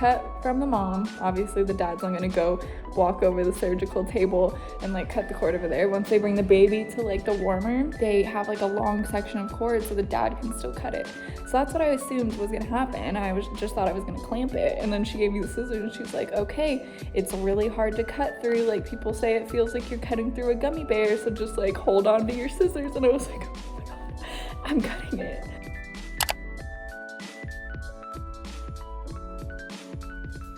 cut from the mom. Obviously the dad's not gonna go walk over the surgical table and like cut the cord over there. Once they bring the baby to like the warmer, they have like a long section of cord so the dad can still cut it. So that's what I assumed was gonna happen. I just thought I was gonna clamp it, and then she gave me the scissors and she was like, okay, it's really hard to cut through. Like people say it feels like you're cutting through a gummy bear, so just like hold on to your scissors. And I was like, oh my god, I'm cutting it.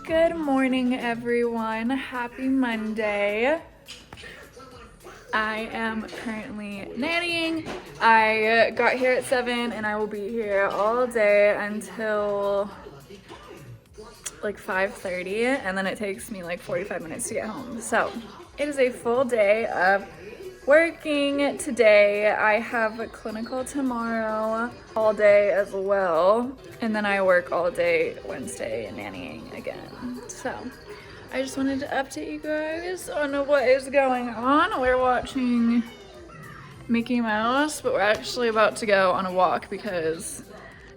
Good morning, everyone. Happy Monday. I am currently nannying. I got here at 7 and I will be here all day until like 5:30, and then it takes me like 45 minutes to get home. So it is a full day of working today. I have a clinical tomorrow all day as well, and then I work all day Wednesday and nannying again. So I just wanted to update you guys on what is going on. We're watching Mickey Mouse, but we're actually about to go on a walk because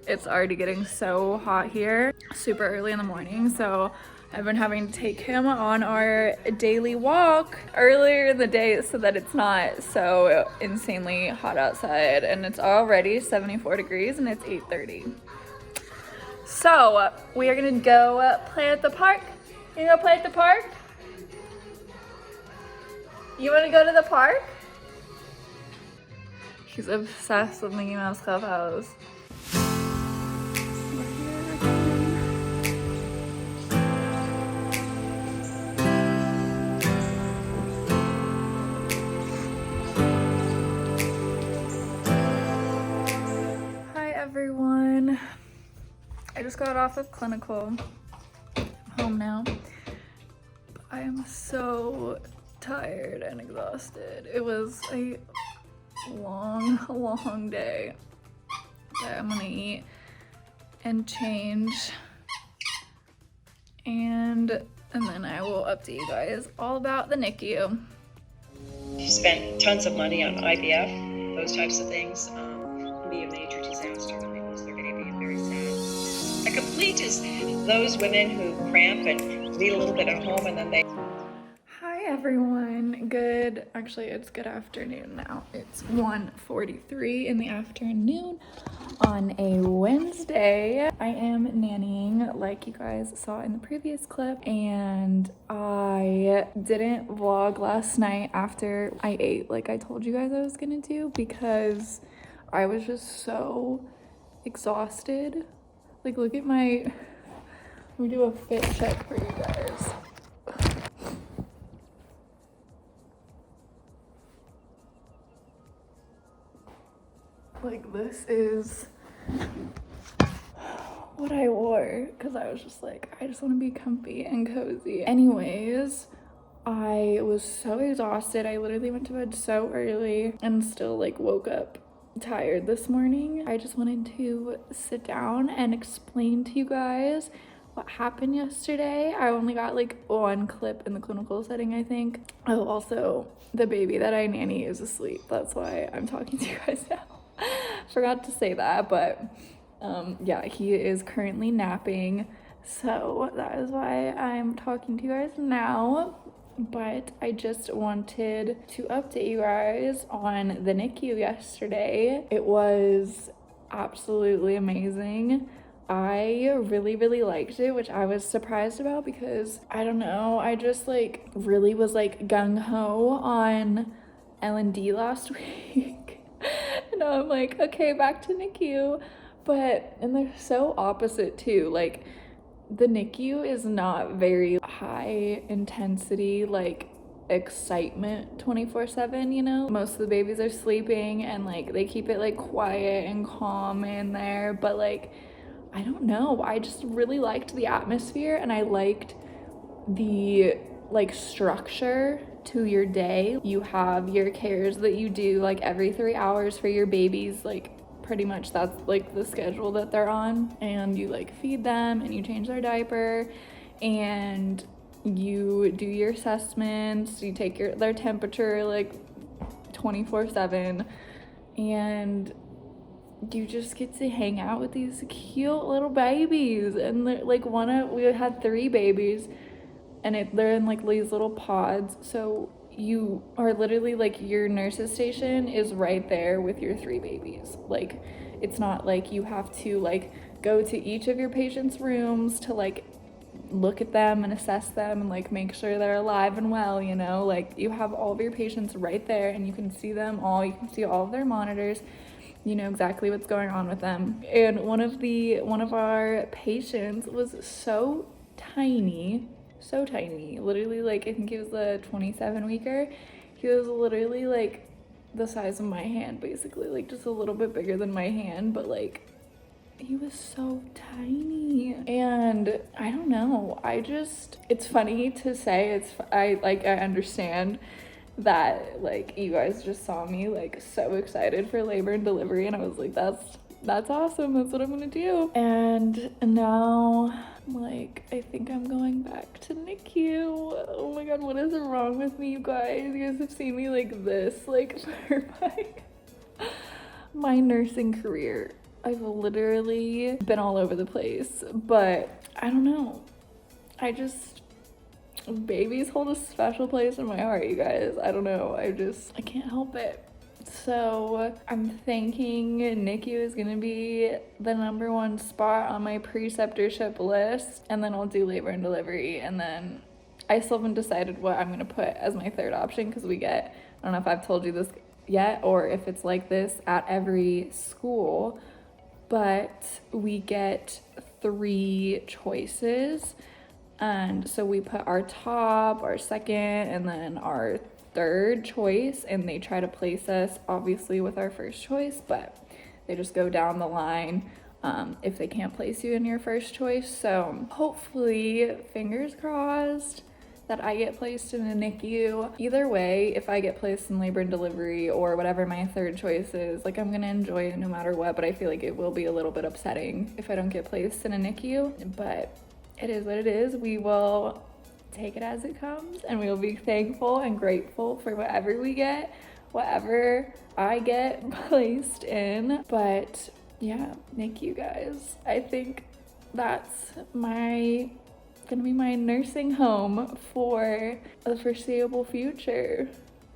it's already getting so hot here, super early in the morning. So I've been having to take him on our daily walk earlier in the day so that it's not so insanely hot outside. And it's already 74 degrees and it's 8:30. So we are gonna go play at the park. You gonna play at the park? You wanna go to the park? She's obsessed with Mickey Mouse Clubhouse. Everyone, I just got off of clinical. I'm home now. I am so tired and exhausted. It was a long day. But I'm gonna eat and change, and then I will update you guys all about the NICU. Spent tons of money on IVF, those types of things. Be a major disaster when they lose their baby, and very sad. A complete is those women who cramp and need a little bit at home and then they... Hi everyone, it's good afternoon now. It's 1:43 in the afternoon on a Wednesday. I am nannying like you guys saw in the previous clip, and I didn't vlog last night after I ate like I told you guys I was gonna do because I was just so exhausted. Like, look at let me do a fit check for you guys. Like, this is what I wore because I was just like, I just want to be comfy and cozy. Anyways, I was so exhausted. I literally went to bed so early and still like woke up tired this morning. I just wanted to sit down and explain to you guys what happened yesterday. I only got like one clip in the clinical setting, I think. Oh, also the baby that I nanny is asleep. That's why I'm talking to you guys now. Forgot to say that, but yeah, he is currently napping, so that is why I'm talking to you guys now. But I just wanted to update you guys on the NICU yesterday. It was absolutely amazing. I really liked it, which I was surprised about because I don't know, I just like really was like gung-ho on L&D last week. And now I'm like, okay, back to NICU. And they're so opposite too. Like, the NICU is not very high intensity, like excitement 24/7, you know? Most of the babies are sleeping and like they keep it like quiet and calm in there, but like, I don't know, I just really liked the atmosphere, and I liked the like structure to your day. You have your cares that you do like every 3 hours for your babies, like pretty much that's like the schedule that they're on, and you like feed them and you change their diaper and you do your assessments, you take their temperature like 24/7, and you just get to hang out with these cute little babies. And like we had 3 babies, and they're in like these little pods. So you are literally like, your nurse's station is right there with your 3 babies. Like, it's not like you have to like go to each of your patients' rooms to like look at them and assess them and like make sure they're alive and well, you know. Like, you have all of your patients right there, and you can see them all, you can see all of their monitors, you know exactly what's going on with them. And one of our patients was so tiny, literally, like, I think he was a 27 weeker. He was literally like the size of my hand, basically, like just a little bit bigger than my hand, but like, he was so tiny. And I don't know, it's funny to say, I understand that like you guys just saw me like so excited for labor and delivery, and I was like, that's awesome, that's what I'm gonna do. And now, like, I think I'm going back to NICU. Oh my god, what is wrong with me, you guys? You guys have seen me like this, like, for my nursing career. I've literally been all over the place, but I don't know. Babies hold a special place in my heart, you guys. I don't know. I can't help it. So I'm thinking NICU is gonna be the #1 spot on my preceptorship list, and then I'll do labor and delivery, and then I still haven't decided what I'm gonna put as my 3rd option, because I don't know if I've told you this yet or if it's like this at every school, but we get 3 choices. And so we put our top, our second, and then our 3rd choice, and they try to place us obviously with our 1st choice, but they just go down the line if they can't place you in your 1st choice. So hopefully, fingers crossed, that I get placed in a NICU. Either way, if I get placed in labor and delivery or whatever my 3rd choice is, like, I'm gonna enjoy it no matter what, but I feel like it will be a little bit upsetting if I don't get placed in a NICU. But it is what it is. We will take it as it comes, and we will be thankful and grateful for whatever we get, whatever I get placed in. But yeah, NICU, guys. I think that's gonna be my nursing home for the foreseeable future.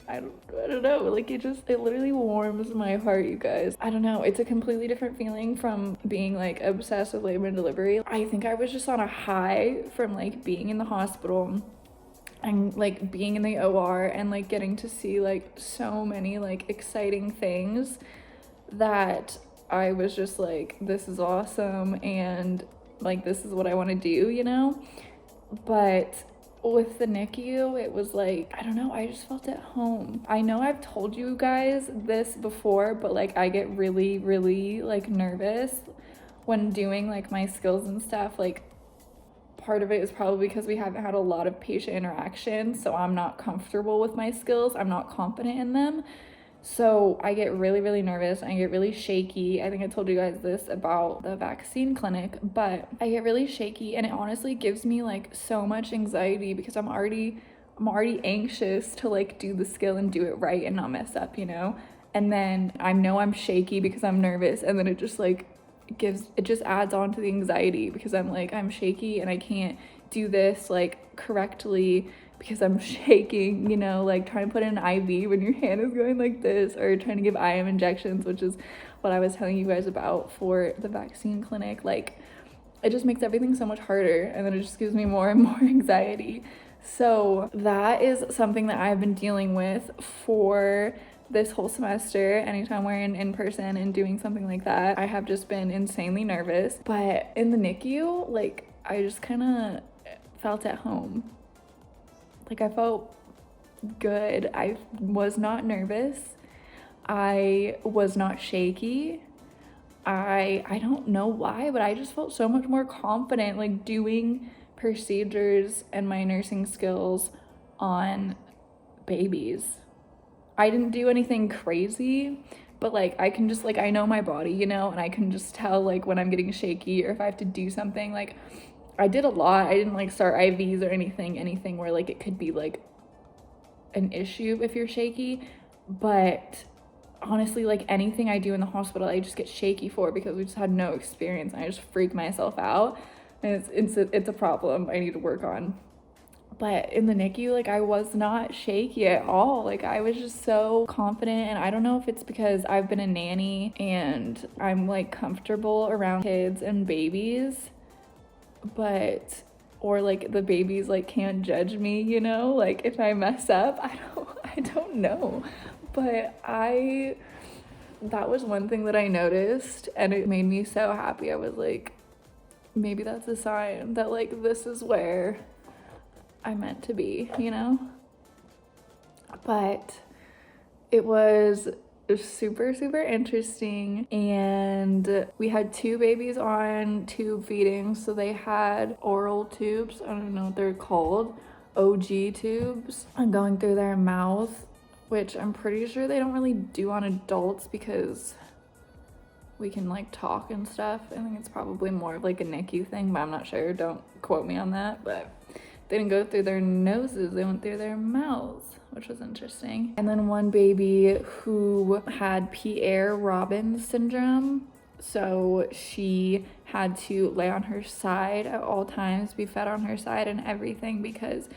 I don't know, like, it literally warms my heart, you guys. I don't know, it's a completely different feeling from being like obsessed with labor and delivery. I think I was just on a high from like being in the hospital and like being in the OR and like getting to see like so many like exciting things, that I was just like, this is awesome, and like, this is what I want to do, you know. But with the NICU, it was like, I don't know, I just felt at home. I know I've told you guys this before, but like, I get really, really like nervous when doing like my skills and stuff. Like, part of it is probably because we haven't had a lot of patient interaction, so I'm not comfortable with my skills, I'm not confident in them. So I get really, really nervous. I get really shaky. I think I told you guys this about the vaccine clinic, but I get really shaky, and it honestly gives me like so much anxiety, because I'm already anxious to like do the skill and do it right and not mess up, you know? And then I know I'm shaky because I'm nervous, and then it just adds on to the anxiety, because I'm shaky and I can't do this like correctly because I'm shaking, you know, like trying to put in an IV when your hand is going like this, or trying to give IM injections, which is what I was telling you guys about for the vaccine clinic. Like, it just makes everything so much harder, and then it just gives me more and more anxiety. So that is something that I've been dealing with for this whole semester. Anytime we're in person and doing something like that, I have just been insanely nervous. But in the NICU, like, I just kind of felt at home. Like, I felt good. I was not nervous. I was not shaky. I don't know why, but I just felt so much more confident, like, doing procedures and my nursing skills on babies. I didn't do anything crazy, but like, I can just, like, I know my body, you know, and I can just tell like when I'm getting shaky, or if I have to do something. Like, I did a lot. I didn't like start IVs or anything where like it could be like an issue if you're shaky, but honestly, like anything I do in the hospital, I just get shaky for because we just had no experience and I just freak myself out. And it's a problem I need to work on. But in the NICU, like I was not shaky at all. Like I was just so confident. And I don't know if it's because I've been a nanny and I'm like comfortable around kids and babies, but or like the babies like can't judge me, you know, like if I mess up. I don't know. But that was one thing that I noticed and it made me so happy. I was like, maybe that's a sign that like this is where I'm meant to be, you know? But it was super, super interesting. And we had 2 babies on tube feeding. So they had oral tubes. I don't know what they're called. OG tubes and going through their mouth, which I'm pretty sure they don't really do on adults because we can like talk and stuff. I think it's probably more of like a NICU thing, but I'm not sure. Don't quote me on that. But they didn't go through their noses, they went through their mouths, which was interesting. And then one baby who had Pierre-Robin syndrome. So she had to lay on her side at all times, be fed on her side and everything because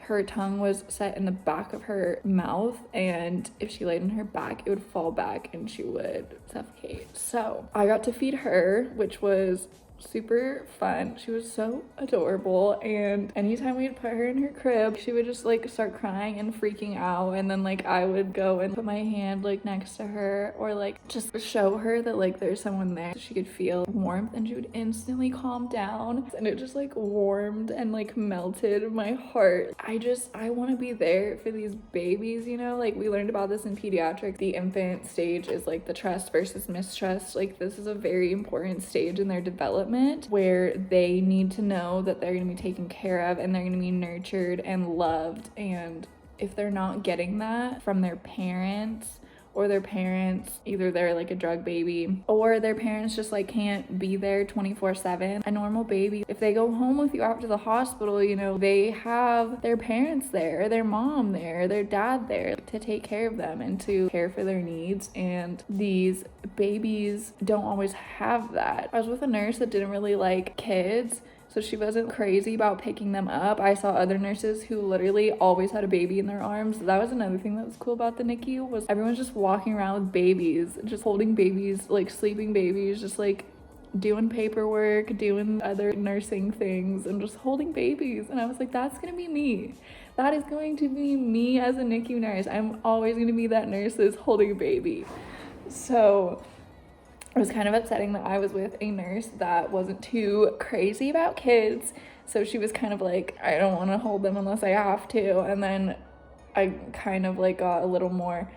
her tongue was set in the back of her mouth, and if she laid on her back, it would fall back and she would suffocate. So I got to feed her, which was super fun. She was so adorable, and anytime we'd put her in her crib, she would just like start crying and freaking out, and then like I would go and put my hand like next to her or like just show her that like there's someone there so she could feel warmth, and she would instantly calm down, and it just like warmed and like melted my heart. I want to be there for these babies, you know, like we learned about this in pediatrics. The infant stage is like the trust versus mistrust. Like this is a very important stage in their development where they need to know that they're going to be taken care of and they're going to be nurtured and loved. And if they're not getting that from their parents, or their parents, either they're like a drug baby or their parents just like can't be there 24/7. A normal baby, if they go home with you after the hospital, you know, they have their parents there, their mom there, their dad there to take care of them and to care for their needs. And these babies don't always have that. I was with a nurse that didn't really like kids, so she wasn't crazy about picking them up. I saw other nurses who literally always had a baby in their arms. That was another thing that was cool about the NICU, was everyone's just walking around with babies, just holding babies, like sleeping babies, just like doing paperwork, doing other nursing things, and just holding babies. And I was like, that's gonna be me. That is going to be me as a NICU nurse. I'm always gonna be that nurse that's holding a baby. So it was kind of upsetting that I was with a nurse that wasn't too crazy about kids. So she was kind of like, I don't want to hold them unless I have to. And then I kind of like got a little more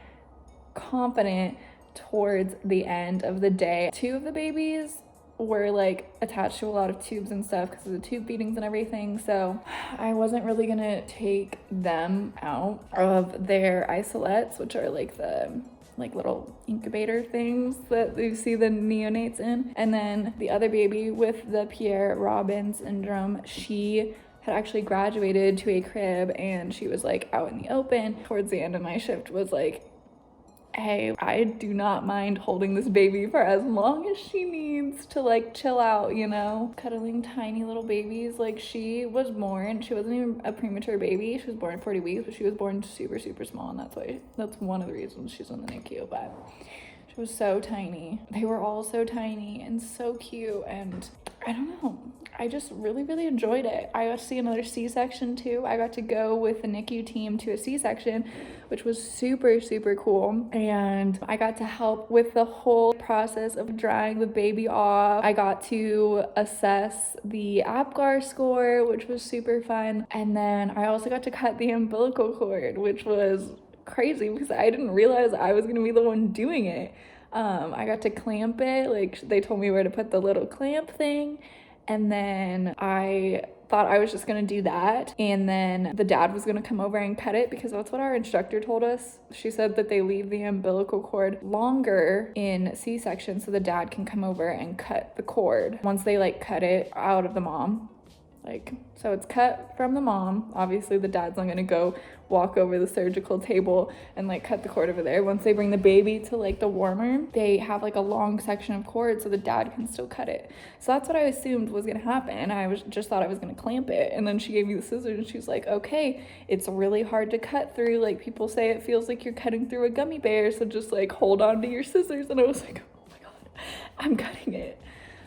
confident towards the end of the day. 2 of the babies were like attached to a lot of tubes and stuff because of the tube feedings and everything. So I wasn't really gonna take them out of their isolates, which are like the like little incubator things that you see the neonates in. And then the other baby with the Pierre-Robin syndrome, she had actually graduated to a crib and she was like out in the open. Towards the end of my shift was like, hey, I do not mind holding this baby for as long as she needs to like chill out, you know? Cuddling tiny little babies. Like she wasn't even a premature baby. She was born at 40 weeks, but she was born super, super small. And that's one of the reasons she's in the NICU. But she was so tiny. They were all so tiny and so cute. And I don't know, I just really, really enjoyed it. I got to see another C-section too. I got to go with the NICU team to a C-section, which was super, super cool. And I got to help with the whole process of drying the baby off. I got to assess the APGAR score, which was super fun. And then I also got to cut the umbilical cord, which was crazy because I didn't realize I was going to be the one doing it. I got to clamp it, like they told me where to put the little clamp thing, and then I thought I was just gonna do that, and then the dad was gonna come over and cut it because that's what our instructor told us. She said that they leave the umbilical cord longer in C-section so the dad can come over and cut the cord once they like cut it out of the mom. Like, so it's cut from the mom. Obviously the dad's not gonna go walk over the surgical table and like cut the cord over there. Once they bring the baby to like the warmer, they have like a long section of cord so the dad can still cut it. So that's what I assumed was gonna happen. I just thought I was gonna clamp it, and then she gave me the scissors and she was like, okay, it's really hard to cut through. Like, people say it feels like you're cutting through a gummy bear, so just like hold on to your scissors. And I was like, oh my god, I'm cutting it.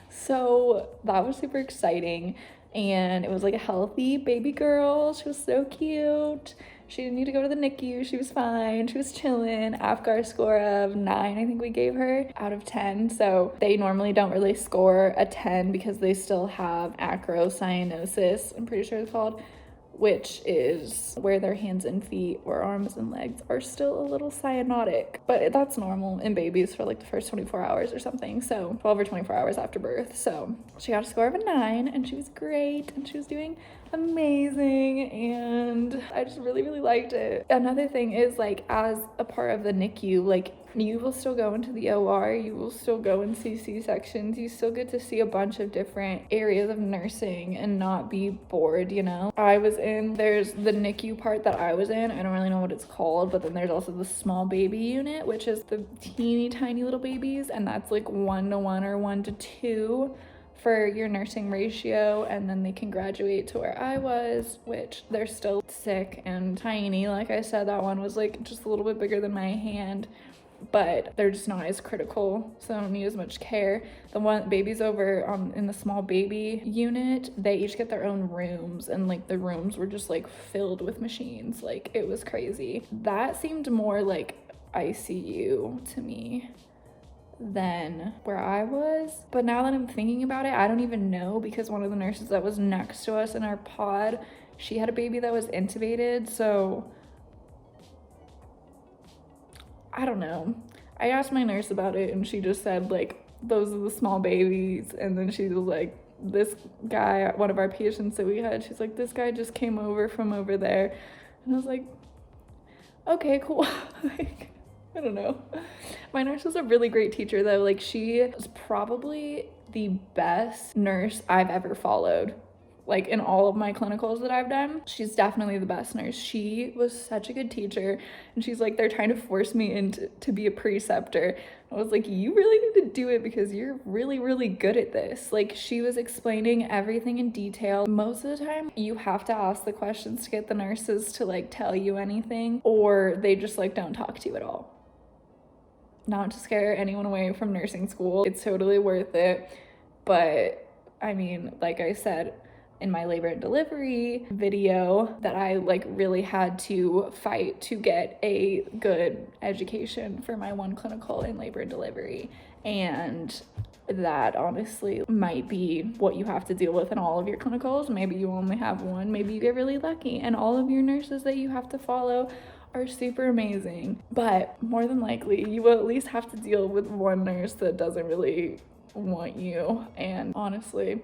So that was super exciting. And it was like a healthy baby girl. She was so cute. She didn't need to go to the NICU. She was fine. She was chilling. AFGAR score of 9, I think we gave her, out of 10. So they normally don't really score a 10 because they still have acrocyanosis, I'm pretty sure it's called, which is where their hands and feet or arms and legs are still a little cyanotic. But that's normal in babies for like the first 24 hours or something. So 12 or 24 hours after birth. So she got a score of a 9 and she was great and she was doing amazing, and I just really liked it. Another thing is, like, as a part of the NICU, like, you will still go into the OR, you will still go and see C-sections, you still get to see a bunch of different areas of nursing and not be bored, you know? There's the NICU part that I was in, I don't really know what it's called, but then there's also the small baby unit, which is the teeny tiny little babies, and that's like 1-to-1 or 1-to-2 for your nursing ratio, and then they can graduate to where I was, which they're still sick and tiny. Like I said, that one was like just a little bit bigger than my hand, but they're just not as critical, so I don't need as much care. The one babies over in the small baby unit, they each get their own rooms, and like the rooms were just like filled with machines. Like, it was crazy. That seemed more like ICU to me than where I was. But now that I'm thinking about it, I don't even know, because one of the nurses that was next to us in our pod, she had a baby that was intubated, so I don't know. I asked my nurse about it and she just said, like, those are the small babies. And then she was like, this guy, one of our patients that we had, she's like, this guy just came over from over there. And I was like, okay, cool. Like, I don't know. My nurse was a really great teacher though. Like, she was probably the best nurse I've ever followed. Like, in all of my clinicals that I've done, she's definitely the best nurse. She was such a good teacher, and she's like, they're trying to force me into to be a preceptor. I was like, you really need to do it because you're really good at this. Like, she was explaining everything in detail. Most of the time, you have to ask the questions to get the nurses to like tell you anything, or they just like don't talk to you at all. Not to scare anyone away from nursing school. It's totally worth it. But I mean, like I said, in my labor and delivery video, that I like really had to fight to get a good education for my one clinical in labor and delivery. And that honestly might be what you have to deal with in all of your clinicals. Maybe you only have one, maybe you get really lucky, and all of your nurses that you have to follow are super amazing. But more than likely, you will at least have to deal with one nurse that doesn't really want you. And honestly,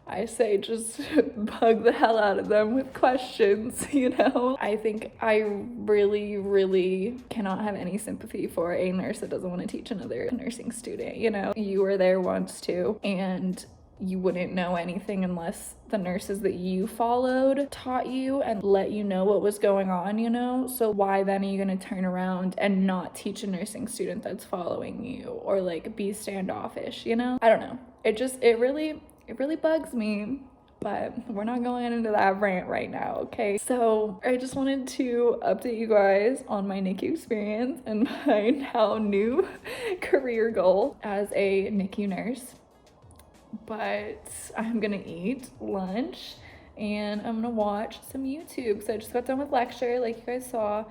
I say just bug the hell out of them with questions, you know? I think I really cannot have any sympathy for a nurse that doesn't want to teach another nursing student, you know? You were there once too, and you wouldn't know anything unless the nurses that you followed taught you and let you know what was going on, you know? So why then are you gonna turn around and not teach a nursing student that's following you, or like be standoffish, you know? I don't know. It really bugs me, but we're not going into that rant right now, okay? So I just wanted to update you guys on my NICU experience and my now new career goal as a NICU nurse. But I'm gonna eat lunch and I'm gonna watch some YouTube because I just got done with lecture, like you guys saw,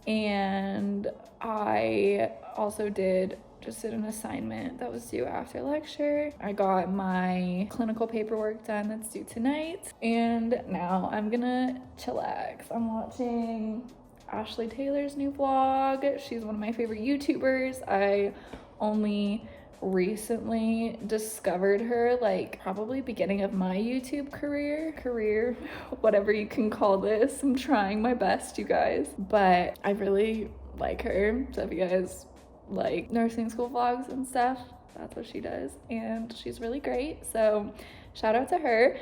and I also did an assignment that was due after lecture. I got my clinical paperwork done that's due tonight, and now I'm gonna chillax. I'm watching Ashley Taylor's new vlog. She's one of my favorite YouTubers. I only recently discovered her, like probably beginning of my YouTube career, whatever you can call this. I'm trying my best, you guys, but I really like her. So if you guys like nursing school vlogs and stuff, that's what she does, and she's really great, so shout out to her.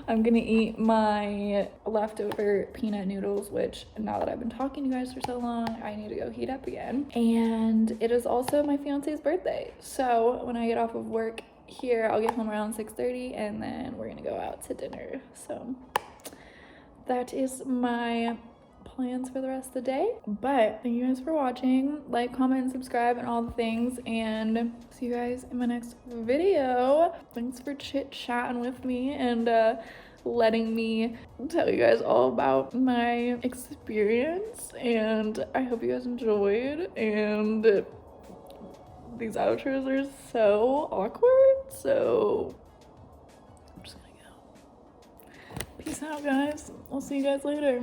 I'm gonna eat my leftover peanut noodles, which now that I've been talking to you guys for so long, I need to go heat up again. And it is also my fiance's birthday. So when I get off of work here, I'll get home around 6:30 and then we're gonna go out to dinner. So that is my plans for the rest of the day. But thank you guys for watching. Like, comment, and subscribe and all the things, and see you guys in my next video. Thanks for chit-chatting with me and letting me tell you guys all about my experience, and I hope you guys enjoyed. And these outros are so awkward, so I'm just gonna go. Peace out, guys. I'll see you guys later.